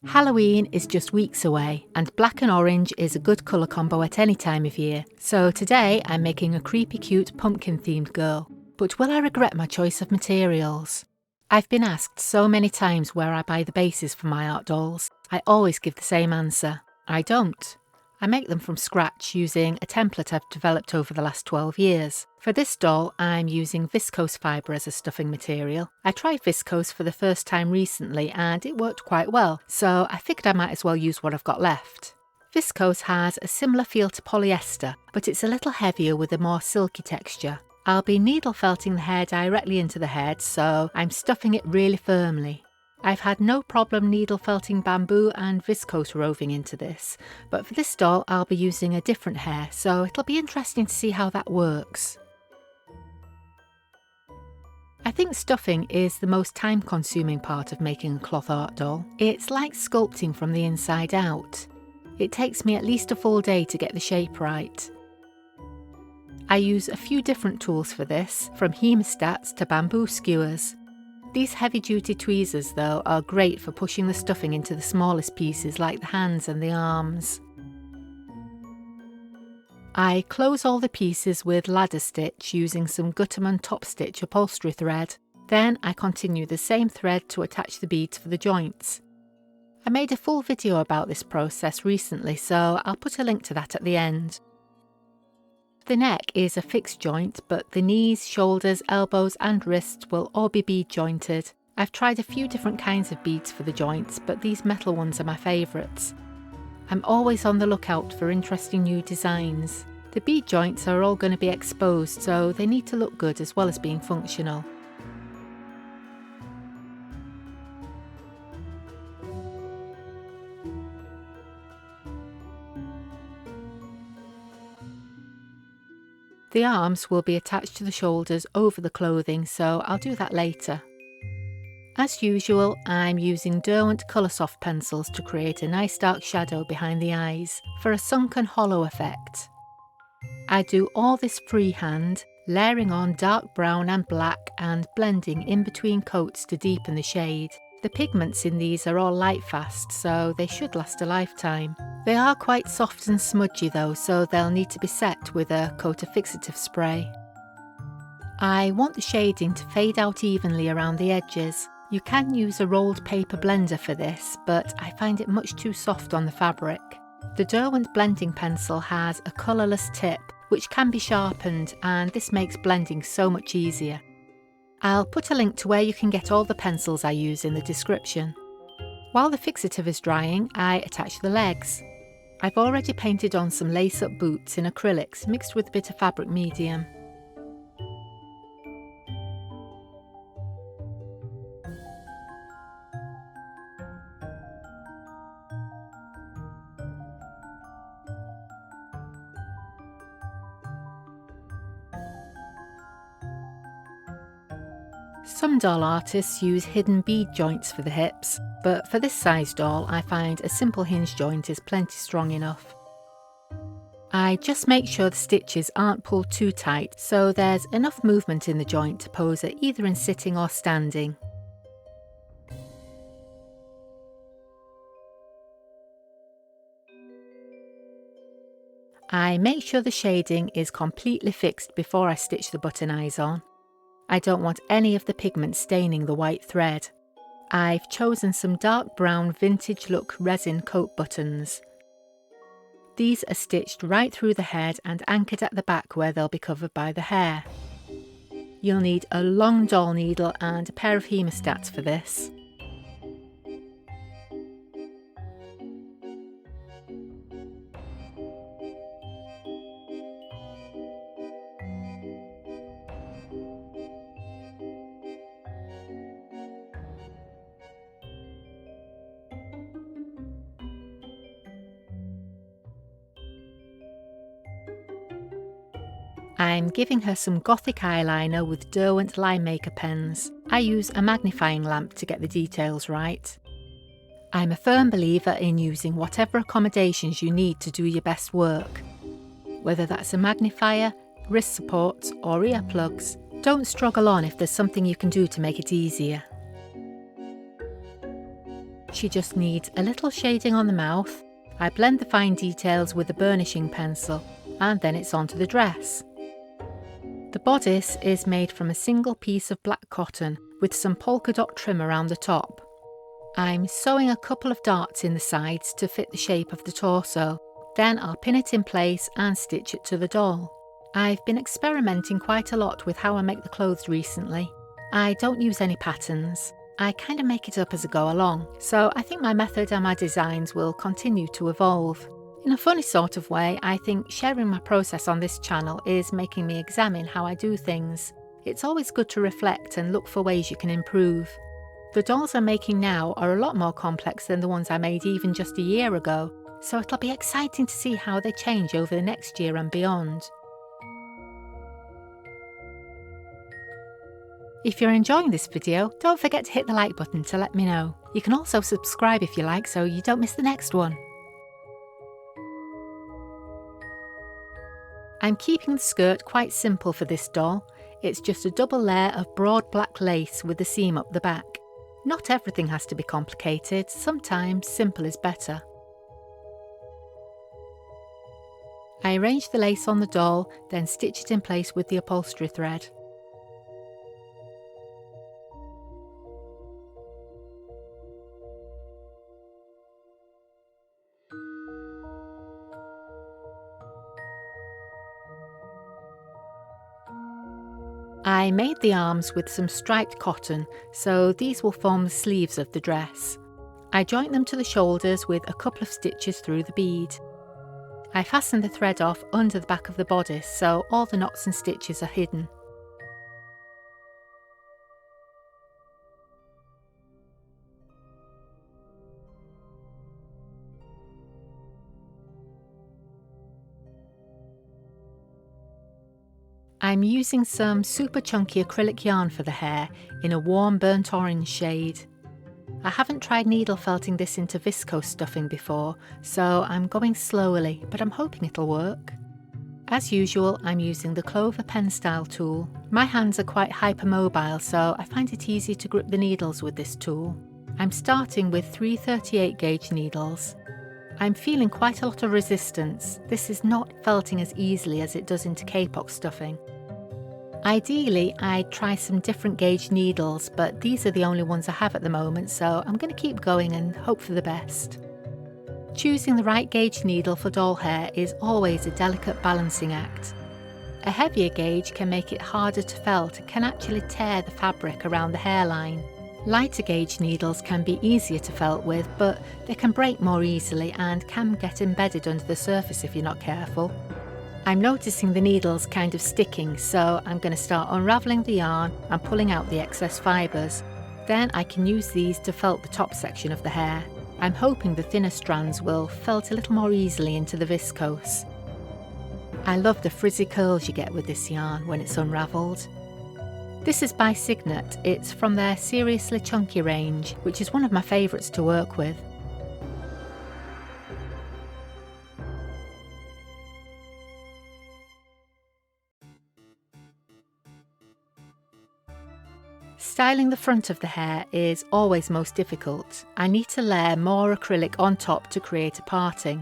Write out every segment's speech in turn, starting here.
Halloween is just weeks away, and black and orange is a good colour combo at any time of year. So today I'm making a creepy cute pumpkin themed girl. But will I regret my choice of materials? I've been asked so many times where I buy the bases for my art dolls. I always give the same answer. I don't. I make them from scratch using a template I've developed over the last 12 years. For this doll, I'm using viscose fibre as a stuffing material. I tried viscose for the first time recently and it worked quite well, so I figured I might as well use what I've got left. Viscose has a similar feel to polyester, but it's a little heavier with a more silky texture. I'll be needle felting the hair directly into the head, so I'm stuffing it really firmly. I've had no problem needle felting bamboo and viscose roving into this, but for this doll I'll be using a different hair, so it'll be interesting to see how that works. I think stuffing is the most time-consuming part of making a cloth art doll. It's like sculpting from the inside out. It takes me at least a full day to get the shape right. I use a few different tools for this, from hemostats to bamboo skewers. These heavy-duty tweezers, though, are great for pushing the stuffing into the smallest pieces like the hands and the arms. I close all the pieces with ladder stitch using some Gutterman top stitch upholstery thread. Then I continue the same thread to attach the beads for the joints. I made a full video about this process recently, so I'll put a link to that at the end. The neck is a fixed joint, but the knees, shoulders, elbows and wrists will all be bead jointed. I've tried a few different kinds of beads for the joints, but these metal ones are my favourites. I'm always on the lookout for interesting new designs. The bead joints are all going to be exposed, so they need to look good as well as being functional. The arms will be attached to the shoulders over the clothing, so I'll do that later. As usual, I'm using Derwent Coloursoft pencils to create a nice dark shadow behind the eyes for a sunken hollow effect. I do all this freehand, layering on dark brown and black and blending in between coats to deepen the shade. The pigments in these are all light fast, so they should last a lifetime. They are quite soft and smudgy though, so they'll need to be set with a coat of fixative spray. I want the shading to fade out evenly around the edges. You can use a rolled paper blender for this, but I find it much too soft on the fabric. The Derwent blending pencil has a colourless tip, which can be sharpened, and this makes blending so much easier. I'll put a link to where you can get all the pencils I use in the description. While the fixative is drying, I attach the legs. I've already painted on some lace-up boots in acrylics mixed with a bit of fabric medium. Some doll artists use hidden bead joints for the hips, but for this size doll I find a simple hinge joint is plenty strong enough. I just make sure the stitches aren't pulled too tight, so there's enough movement in the joint to pose it either in sitting or standing. I make sure the shading is completely fixed before I stitch the button eyes on. I don't want any of the pigment staining the white thread. I've chosen some dark brown vintage look resin coat buttons. These are stitched right through the head and anchored at the back where they'll be covered by the hair. You'll need a long doll needle and a pair of hemostats for this. I'm giving her some gothic eyeliner with Derwent Line Maker pens. I use a magnifying lamp to get the details right. I'm a firm believer in using whatever accommodations you need to do your best work. Whether that's a magnifier, wrist supports or earplugs, don't struggle on if there's something you can do to make it easier. She just needs a little shading on the mouth. I blend the fine details with a burnishing pencil, and then it's onto the dress. The bodice is made from a single piece of black cotton with some polka dot trim around the top. I'm sewing a couple of darts in the sides to fit the shape of the torso. Then I'll pin it in place and stitch it to the doll. I've been experimenting quite a lot with how I make the clothes recently. I don't use any patterns. I kind of make it up as I go along, so I think my method and my designs will continue to evolve. In a funny sort of way, I think sharing my process on this channel is making me examine how I do things. It's always good to reflect and look for ways you can improve. The dolls I'm making now are a lot more complex than the ones I made even just a year ago, so it'll be exciting to see how they change over the next year and beyond. If you're enjoying this video, don't forget to hit the like button to let me know. You can also subscribe if you like so you don't miss the next one. I'm keeping the skirt quite simple for this doll. It's just a double layer of broad black lace with a seam up the back. Not everything has to be complicated, sometimes simple is better. I arrange the lace on the doll, then stitch it in place with the upholstery thread. I made the arms with some striped cotton, so these will form the sleeves of the dress. I joint them to the shoulders with a couple of stitches through the bead. I fasten the thread off under the back of the bodice so all the knots and stitches are hidden. I'm using some super chunky acrylic yarn for the hair in a warm burnt orange shade. I haven't tried needle felting this into viscose stuffing before, so I'm going slowly, but I'm hoping it'll work. As usual, I'm using the Clover pen style tool. My hands are quite hypermobile, so I find it easy to grip the needles with this tool. I'm starting with 3 38 gauge needles. I'm feeling quite a lot of resistance. This is not felting as easily as it does into K-pop stuffing. Ideally, I'd try some different gauge needles, but these are the only ones I have at the moment, so I'm going to keep going and hope for the best. Choosing the right gauge needle for doll hair is always a delicate balancing act. A heavier gauge can make it harder to felt and can actually tear the fabric around the hairline. Lighter gauge needles can be easier to felt with, but they can break more easily and can get embedded under the surface if you're not careful. I'm noticing the needles kind of sticking, so I'm going to start unravelling the yarn and pulling out the excess fibres. Then I can use these to felt the top section of the hair. I'm hoping the thinner strands will felt a little more easily into the viscose. I love the frizzy curls you get with this yarn when it's unravelled. This is by Signet. It's from their Seriously Chunky range, which is one of my favourites to work with. Styling the front of the hair is always most difficult. I need to layer more acrylic on top to create a parting.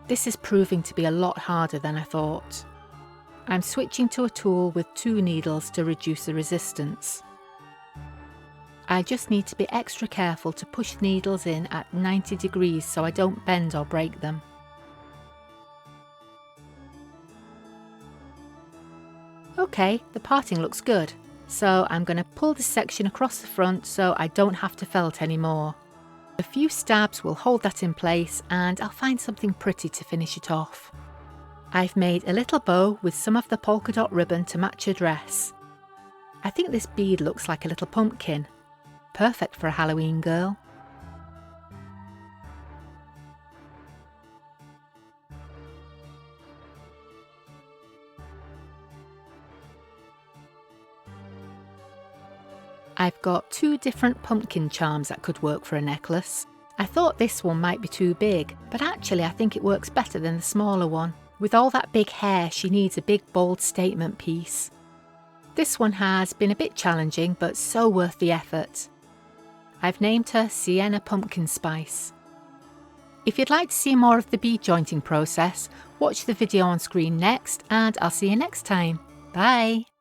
This is proving to be a lot harder than I thought. I'm switching to a tool with 2 needles to reduce the resistance. I just need to be extra careful to push needles in at 90 degrees so I don't bend or break them. Okay, the parting looks good, so I'm going to pull this section across the front so I don't have to felt anymore. A few stabs will hold that in place and I'll find something pretty to finish it off. I've made a little bow with some of the polka dot ribbon to match a dress. I think this bead looks like a little pumpkin. Perfect for a Halloween girl. I've got 2 different pumpkin charms that could work for a necklace. I thought this one might be too big, but actually I think it works better than the smaller one. With all that big hair, she needs a big bold statement piece. This one has been a bit challenging, but so worth the effort. I've named her Sienna Pumpkinspice. If you'd like to see more of the bead jointing process, watch the video on screen next, and I'll see you next time. Bye!